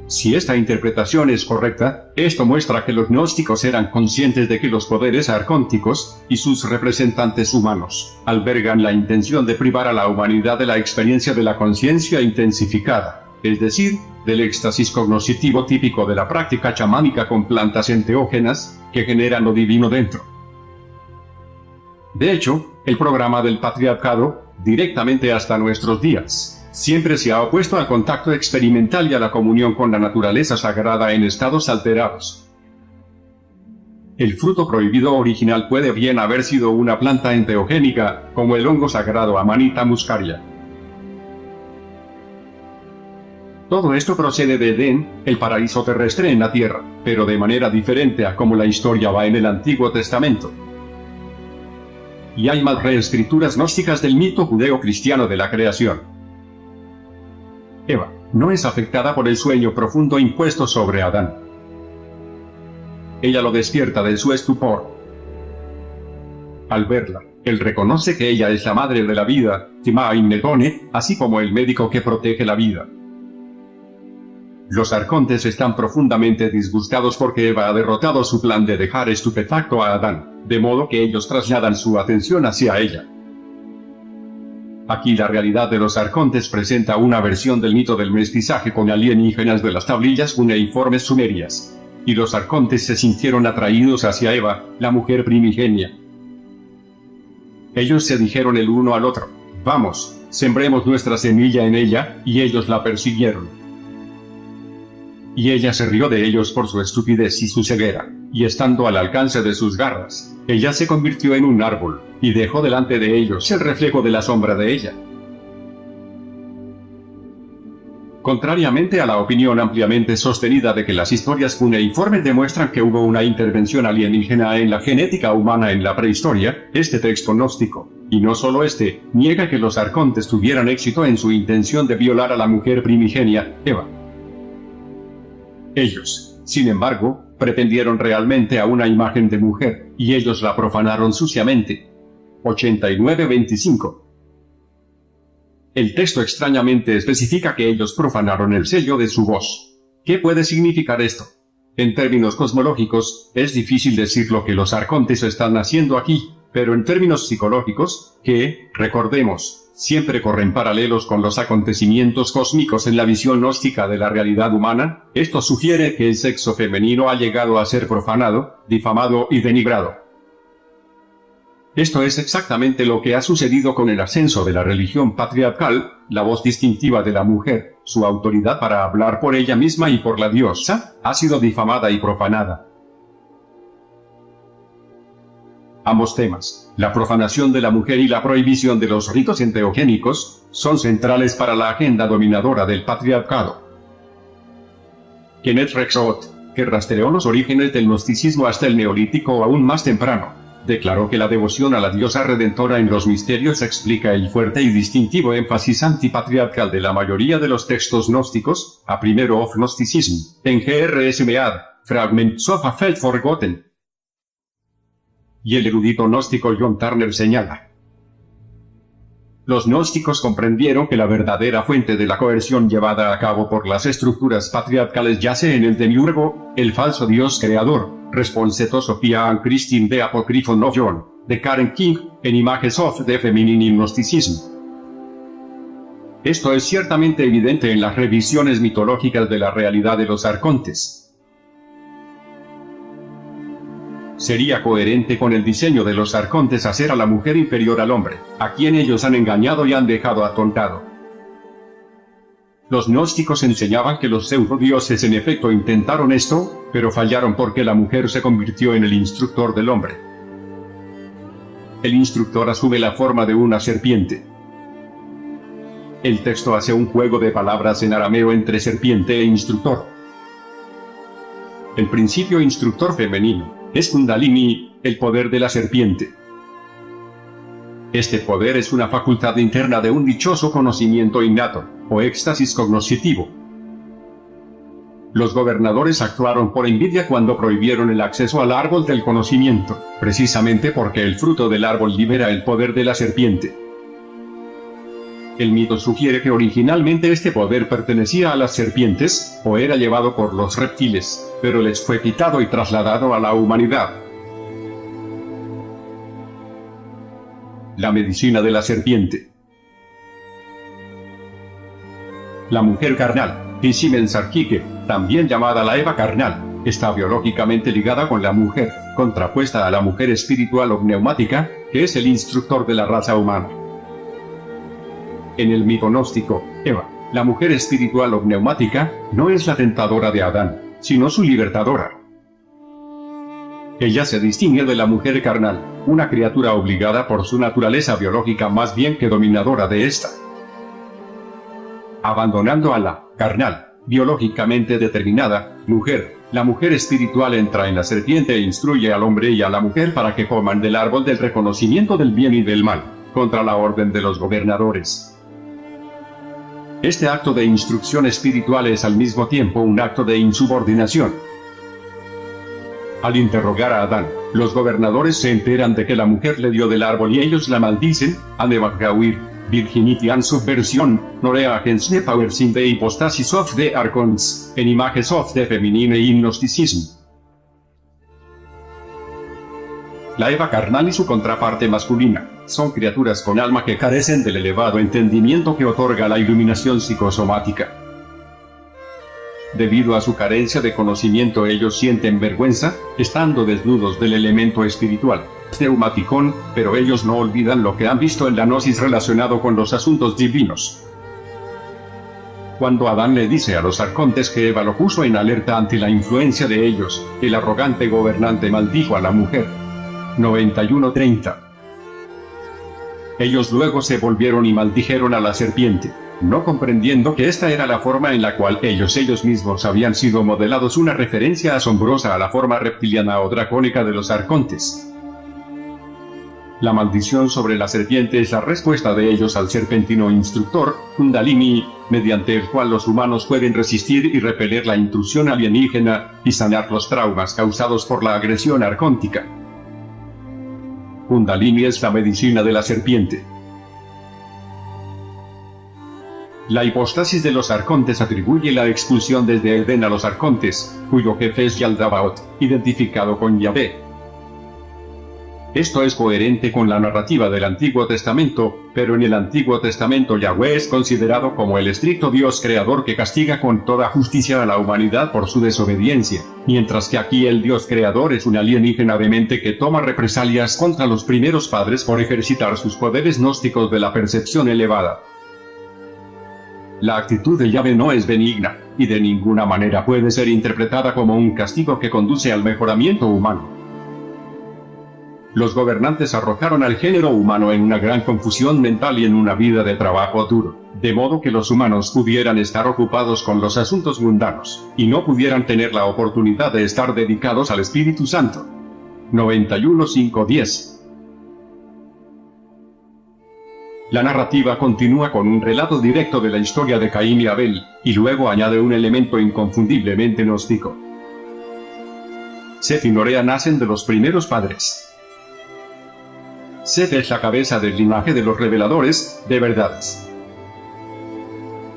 Si esta interpretación es correcta, esto muestra que los gnósticos eran conscientes de que los poderes arcónticos, y sus representantes humanos, albergan la intención de privar a la humanidad de la experiencia de la conciencia intensificada, es decir, del éxtasis cognoscitivo típico de la práctica chamánica con plantas enteógenas, que generan lo divino dentro. De hecho, el programa del patriarcado, directamente hasta nuestros días, siempre se ha opuesto al contacto experimental y a la comunión con la naturaleza sagrada en estados alterados. El fruto prohibido original puede bien haber sido una planta enteogénica, como el hongo sagrado Amanita muscaria. Todo esto procede de Edén, el paraíso terrestre en la tierra, pero de manera diferente a como la historia va en el Antiguo Testamento. Y hay más reescrituras gnósticas del mito judeo-cristiano de la creación. Eva no es afectada por el sueño profundo impuesto sobre Adán. Ella lo despierta de su estupor. Al verla, él reconoce que ella es la madre de la vida, Timain Netone, así como el médico que protege la vida. Los arcontes están profundamente disgustados porque Eva ha derrotado su plan de dejar estupefacto a Adán, de modo que ellos trasladan su atención hacia ella. Aquí la realidad de los arcontes presenta una versión del mito del mestizaje con alienígenas de las tablillas cuneiformes sumerias. Y los arcontes se sintieron atraídos hacia Eva, la mujer primigenia. Ellos se dijeron el uno al otro: vamos, sembremos nuestra semilla en ella, y ellos la persiguieron. Y ella se rió de ellos por su estupidez y su ceguera, y estando al alcance de sus garras, ella se convirtió en un árbol, y dejó delante de ellos el reflejo de la sombra de ella. Contrariamente a la opinión ampliamente sostenida de que las historias cuneiformes demuestran que hubo una intervención alienígena en la genética humana en la prehistoria, este texto gnóstico, y no solo este, niega que los arcontes tuvieran éxito en su intención de violar a la mujer primigenia, Eva. Ellos, sin embargo, pretendieron realmente a una imagen de mujer, y ellos la profanaron suciamente. 89:25. El texto extrañamente especifica que ellos profanaron el sello de su voz. ¿Qué puede significar esto? En términos cosmológicos, es difícil decir lo que los arcontes están haciendo aquí, pero en términos psicológicos, que, recordemos, siempre corren paralelos con los acontecimientos cósmicos en la visión gnóstica de la realidad humana, esto sugiere que el sexo femenino ha llegado a ser profanado, difamado y denigrado. Esto es exactamente lo que ha sucedido con el ascenso de la religión patriarcal, la voz distintiva de la mujer, su autoridad para hablar por ella misma y por la diosa, ha sido difamada y profanada. Ambos temas, la profanación de la mujer y la prohibición de los ritos enteogénicos, son centrales para la agenda dominadora del patriarcado. Kenneth Rexroth, que rastreó los orígenes del gnosticismo hasta el neolítico o aún más temprano, declaró que la devoción a la diosa redentora en los misterios explica el fuerte y distintivo énfasis antipatriarcal de la mayoría de los textos gnósticos, a primero of Gnosticism, en G.R.S. Mead, Fragments of a Faith Forgotten. Y el erudito gnóstico John Turner señala: los gnósticos comprendieron que la verdadera fuente de la coerción llevada a cabo por las estructuras patriarcales yace en el demiurgo, el falso dios creador, response to Sophia and Christine de Apocryphon of John, de Karen King, en Images of the Feminine in Gnosticism. Esto es ciertamente evidente en las revisiones mitológicas de la realidad de los arcontes. Sería coherente con el diseño de los arcontes hacer a la mujer inferior al hombre, a quien ellos han engañado y han dejado atontado. Los gnósticos enseñaban que los pseudodioses en efecto intentaron esto, pero fallaron porque la mujer se convirtió en el instructor del hombre. El instructor asume la forma de una serpiente. El texto hace un juego de palabras en arameo entre serpiente e instructor. El principio instructor femenino es Kundalini, el poder de la serpiente. Este poder es una facultad interna de un dichoso conocimiento innato, o éxtasis cognoscitivo. Los gobernadores actuaron por envidia cuando prohibieron el acceso al árbol del conocimiento, precisamente porque el fruto del árbol libera el poder de la serpiente. El mito sugiere que originalmente este poder pertenecía a las serpientes, o era llevado por los reptiles, pero les fue quitado y trasladado a la humanidad. La medicina de la serpiente. La mujer carnal, Piscimensarquique, también llamada la Eva carnal, está biológicamente ligada con la mujer, contrapuesta a la mujer espiritual o pneumática, que es el instructor de la raza humana. En el mito gnóstico, Eva, la mujer espiritual o pneumática, no es la tentadora de Adán, sino su libertadora. Ella se distingue de la mujer carnal, una criatura obligada por su naturaleza biológica más bien que dominadora de ésta. Abandonando a la carnal, biológicamente determinada, mujer, la mujer espiritual entra en la serpiente e instruye al hombre y a la mujer para que coman del árbol del reconocimiento del bien y del mal, contra la orden de los gobernadores. Este acto de instrucción espiritual es al mismo tiempo un acto de insubordinación. Al interrogar a Adán, los gobernadores se enteran de que la mujer le dio del árbol y ellos la maldicen, Anebagawir, Virginity subversión, Norea agens de power sin de hypostasis of the archons, en images of the feminine y gnosticism. La Eva carnal y su contraparte masculina, son criaturas con alma que carecen del elevado entendimiento que otorga la iluminación psicosomática. Debido a su carencia de conocimiento ellos sienten vergüenza, estando desnudos del elemento espiritual, pneumaticón, pero ellos no olvidan lo que han visto en la gnosis relacionado con los asuntos divinos. Cuando Adán le dice a los arcontes que Eva lo puso en alerta ante la influencia de ellos, el arrogante gobernante maldijo a la mujer. 91:30. Ellos luego se volvieron y maldijeron a la serpiente, no comprendiendo que esta era la forma en la cual ellos mismos habían sido modelados, una referencia asombrosa a la forma reptiliana o dracónica de los arcontes. La maldición sobre la serpiente es la respuesta de ellos al serpentino instructor, Kundalini, mediante el cual los humanos pueden resistir y repeler la intrusión alienígena, y sanar los traumas causados por la agresión arcóntica. Kundalini es la medicina de la serpiente. La hipóstasis de los arcontes atribuye la expulsión desde Edén a los arcontes, cuyo jefe es Yaldabaoth, identificado con Yahvé. Esto es coherente con la narrativa del Antiguo Testamento, pero en el Antiguo Testamento Yahvé es considerado como el estricto Dios creador que castiga con toda justicia a la humanidad por su desobediencia, mientras que aquí el Dios creador es un alienígena demente que toma represalias contra los primeros padres por ejercitar sus poderes gnósticos de la percepción elevada. La actitud de Yahvé no es benigna, y de ninguna manera puede ser interpretada como un castigo que conduce al mejoramiento humano. Los gobernantes arrojaron al género humano en una gran confusión mental y en una vida de trabajo duro, de modo que los humanos pudieran estar ocupados con los asuntos mundanos, y no pudieran tener la oportunidad de estar dedicados al Espíritu Santo. 91:5-10. La narrativa continúa con un relato directo de la historia de Caín y Abel, y luego añade un elemento inconfundiblemente gnóstico. Set y Norea nacen de los primeros padres. Set es la cabeza del linaje de los reveladores de verdades.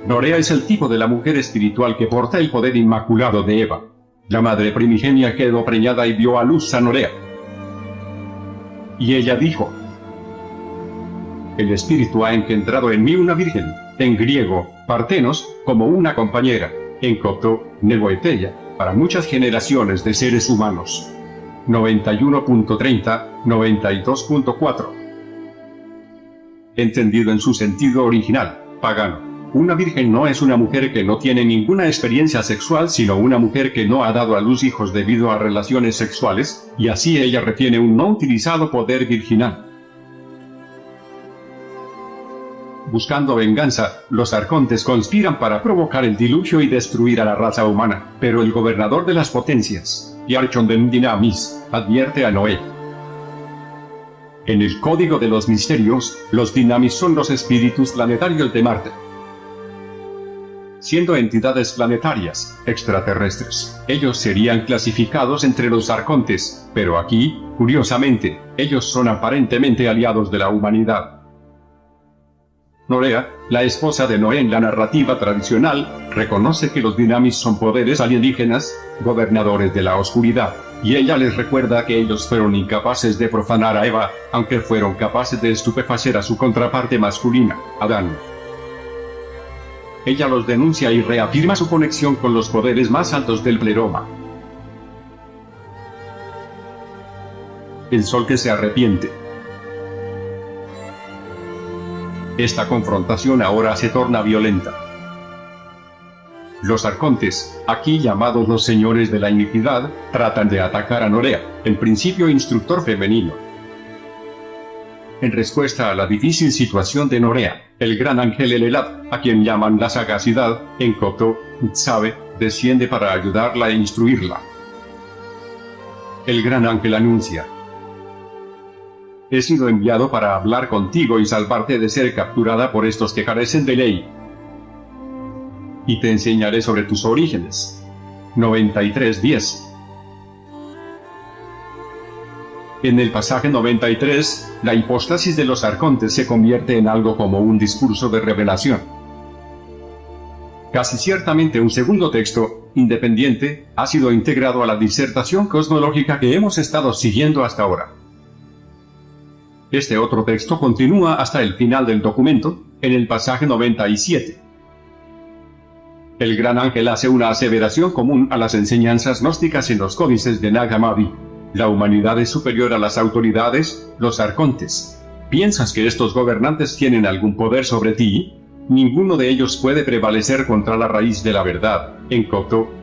Norea es el tipo de la mujer espiritual que porta el poder inmaculado de Eva. La madre primigenia quedó preñada y dio a luz a Norea. Y ella dijo: el Espíritu ha engendrado en mí una virgen, en griego, partenos, como una compañera, en copto, negoeteia, para muchas generaciones de seres humanos. 91.30, 92.4. Entendido en su sentido original, pagano, una virgen no es una mujer que no tiene ninguna experiencia sexual, sino una mujer que no ha dado a luz hijos debido a relaciones sexuales, y así ella retiene un no utilizado poder virginal. Buscando venganza, los arcontes conspiran para provocar el diluvio y destruir a la raza humana, pero el gobernador de las potencias, Yarchon Dynamis, advierte a Noé. En el Código de los Misterios, los Dynamis son los espíritus planetarios de Marte. siendo entidades planetarias, extraterrestres. Ellos serían clasificados entre los arcontes, pero aquí, curiosamente, ellos son aparentemente aliados de la humanidad. Norea, la esposa de Noé en la narrativa tradicional, reconoce que los Dynamis son poderes alienígenas, gobernadores de la oscuridad, y ella les recuerda que ellos fueron incapaces de profanar a Eva, aunque fueron capaces de estupefacer a su contraparte masculina, Adán. Ella los denuncia y reafirma su conexión con los poderes más altos del pleroma. El sol que se arrepiente. Esta confrontación ahora se torna violenta. Los arcontes, aquí llamados los señores de la iniquidad, tratan de atacar a Norea, el principio instructor femenino. En respuesta a la difícil situación de Norea, el gran ángel Elelat, a quien llaman la sagacidad, en copto, Tzabe, desciende para ayudarla e instruirla. El gran ángel anuncia: he sido enviado para hablar contigo y salvarte de ser capturada por estos que carecen de ley. Y te enseñaré sobre tus orígenes. 93:10. En el pasaje 93, la hipóstasis de los arcontes se convierte en algo como un discurso de revelación. Casi ciertamente un segundo texto, independiente, ha sido integrado a la disertación cosmológica que hemos estado siguiendo hasta ahora. Este otro texto continúa hasta el final del documento, en el pasaje 97. El gran ángel hace una aseveración común a las enseñanzas gnósticas en los códices de Nag Hammadi. La humanidad es superior a las autoridades, los arcontes. ¿Piensas que estos gobernantes tienen algún poder sobre ti? Ninguno de ellos puede prevalecer contra la raíz de la verdad. En copto,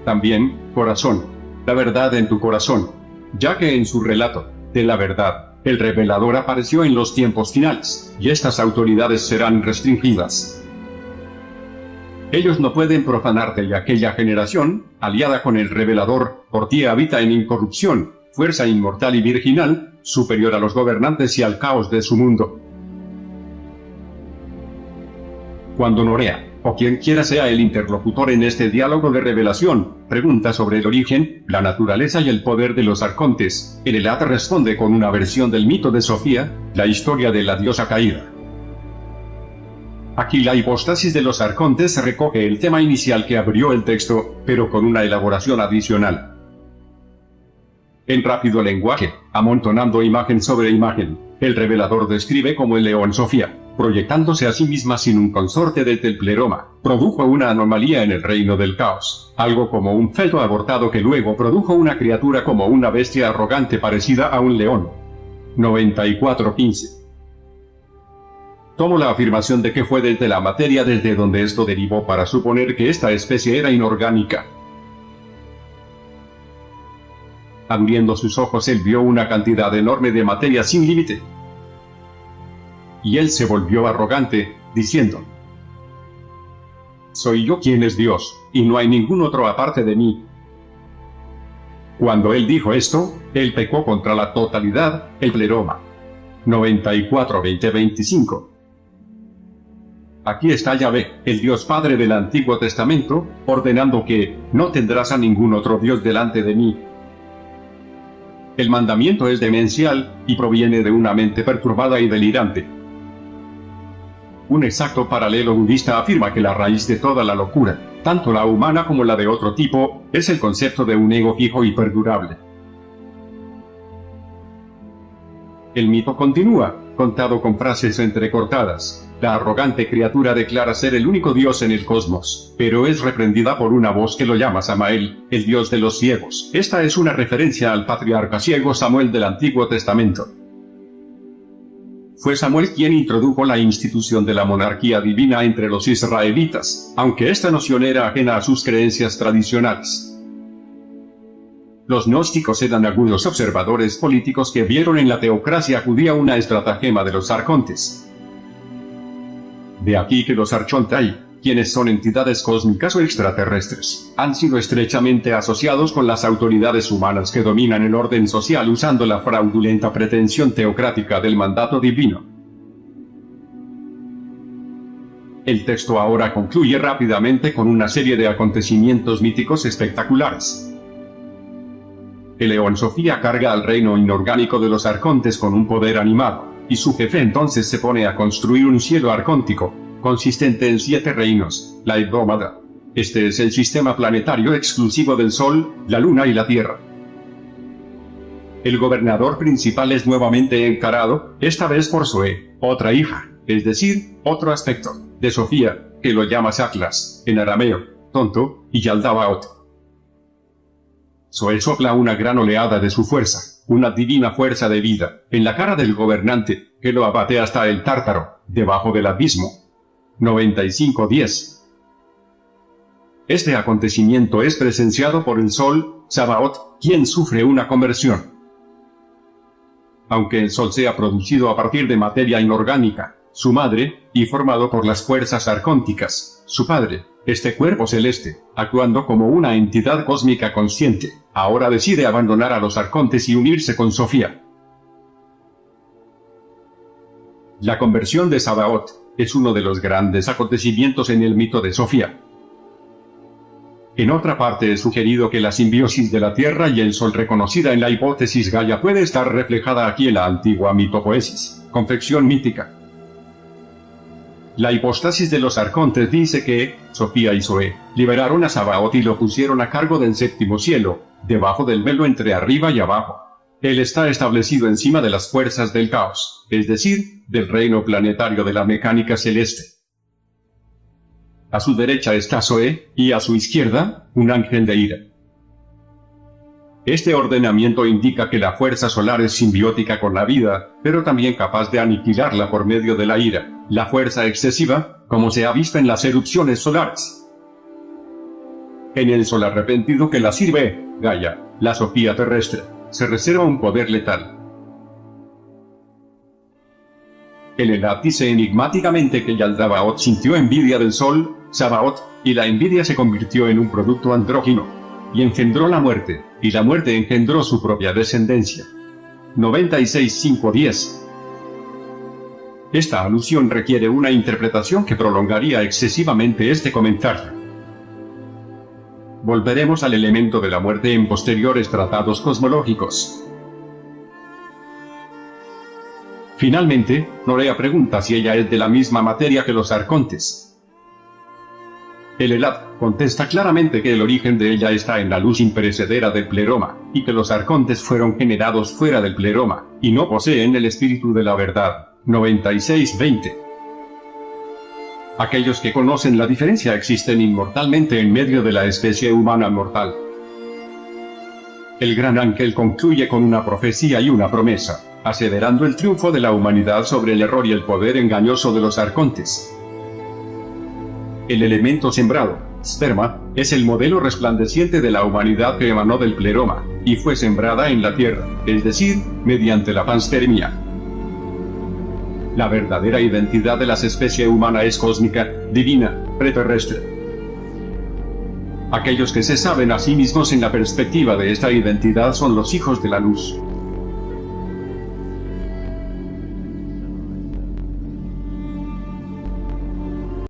también, corazón. La verdad en tu corazón. Ya que en su relato, de la verdad, el revelador apareció en los tiempos finales, y estas autoridades serán restringidas. Ellos no pueden profanarte, y aquella generación, aliada con el revelador, por ti habita en incorrupción, fuerza inmortal y virginal, superior a los gobernantes y al caos de su mundo. Cuando Norea, o quien quiera sea el interlocutor en este diálogo de revelación, pregunta sobre el origen, la naturaleza y el poder de los arcontes, Elelat responde con una versión del mito de Sofía, la historia de la diosa caída. Aquí la hipóstasis de los arcontes recoge el tema inicial que abrió el texto, pero con una elaboración adicional. En rápido lenguaje, amontonando imagen sobre imagen, el revelador describe cómo el león Sofía, proyectándose a sí misma sin un consorte desde el pleroma, produjo una anomalía en el reino del caos, algo como un feto abortado que luego produjo una criatura como una bestia arrogante parecida a un león. 94:15. Tomo la afirmación de que fue desde la materia desde donde esto derivó para suponer que esta especie era inorgánica. Abriendo sus ojos él vio una cantidad enorme de materia sin límite. Y él se volvió arrogante, diciendo: soy yo quien es Dios, y no hay ningún otro aparte de mí. Cuando él dijo esto, él pecó contra la totalidad, el pleroma. 94:20-25. Aquí está Yahvé, el Dios Padre del Antiguo Testamento, ordenando que no tendrás a ningún otro Dios delante de mí. El mandamiento es demencial, y proviene de una mente perturbada y delirante. Un exacto paralelo budista afirma que la raíz de toda la locura, tanto la humana como la de otro tipo, es el concepto de un ego fijo y perdurable. El mito continúa, contado con frases entrecortadas. La arrogante criatura declara ser el único Dios en el cosmos, pero es reprendida por una voz que lo llama Samael, el Dios de los ciegos. Esta es una referencia al patriarca ciego Samuel del Antiguo Testamento. Fue Samuel quien introdujo la institución de la monarquía divina entre los israelitas, aunque esta noción era ajena a sus creencias tradicionales. Los gnósticos eran agudos observadores políticos que vieron en la teocracia judía una estratagema de los arcontes. De aquí que los Archontai, quienes son entidades cósmicas o extraterrestres, han sido estrechamente asociados con las autoridades humanas que dominan el orden social usando la fraudulenta pretensión teocrática del mandato divino. El texto ahora concluye rápidamente con una serie de acontecimientos míticos espectaculares. El León Sofía carga al reino inorgánico de los arcontes con un poder animado, y su jefe entonces se pone a construir un cielo arcóntico, consistente en 7 reinos, la Hebdómada. Este es el sistema planetario exclusivo del Sol, la Luna y la Tierra. El gobernador principal es nuevamente encarado, esta vez por Zoe, otra hija, es decir, otro aspecto, de Sofía, que lo llama Atlas, en arameo, tonto, y Yaldabaoth. Zoe sopla una gran oleada de su fuerza, una divina fuerza de vida, en la cara del gobernante, que lo abate hasta el Tártaro, debajo del abismo. 95:10. Este acontecimiento es presenciado por el Sol, Sabaoth, quien sufre una conversión. Aunque el Sol sea producido a partir de materia inorgánica, su madre, y formado por las fuerzas arcónticas, su padre, este cuerpo celeste, actuando como una entidad cósmica consciente, ahora decide abandonar a los arcontes y unirse con Sofía. La conversión de Sabaoth es uno de los grandes acontecimientos en el mito de Sofía. En otra parte es sugerido que la simbiosis de la Tierra y el Sol reconocida en la hipótesis Gaia puede estar reflejada aquí en la antigua mitopoesis, confección mítica. La hipostasis de los arcontes dice que Sofía y Zoe liberaron a Sabaoth y lo pusieron a cargo del séptimo cielo, debajo del velo entre arriba y abajo. Él está establecido encima de las fuerzas del caos, es decir, del reino planetario de la mecánica celeste. A su derecha está Zoe, y a su izquierda, un ángel de ira. Este ordenamiento indica que la fuerza solar es simbiótica con la vida, pero también capaz de aniquilarla por medio de la ira, la fuerza excesiva, como se ha visto en las erupciones solares. En el Sol arrepentido que la sirve, Gaia, la Sofía terrestre, se reserva un poder letal. El Elat dice enigmáticamente que Yaldabaoth sintió envidia del Sol, Sabaoth, y la envidia se convirtió en un producto andrógino, y engendró la muerte, y la muerte engendró su propia descendencia. 96:5-10. Esta alusión requiere una interpretación que prolongaría excesivamente este comentario. Volveremos al elemento de la muerte en posteriores tratados cosmológicos. Finalmente, Norea pregunta si ella es de la misma materia que los arcontes. El Elat contesta claramente que el origen de ella está en la luz imperecedera del pleroma, y que los arcontes fueron generados fuera del pleroma, y no poseen el espíritu de la verdad. 96:20. Aquellos que conocen la diferencia existen inmortalmente en medio de la especie humana mortal. El gran ángel concluye con una profecía y una promesa, aseverando el triunfo de la humanidad sobre el error y el poder engañoso de los arcontes. El elemento sembrado, sperma, es el modelo resplandeciente de la humanidad que emanó del pleroma, y fue sembrada en la Tierra, es decir, mediante la panspermia. La verdadera identidad de la especie humana es cósmica, divina, preterrestre. Aquellos que se saben a sí mismos en la perspectiva de esta identidad son los hijos de la luz.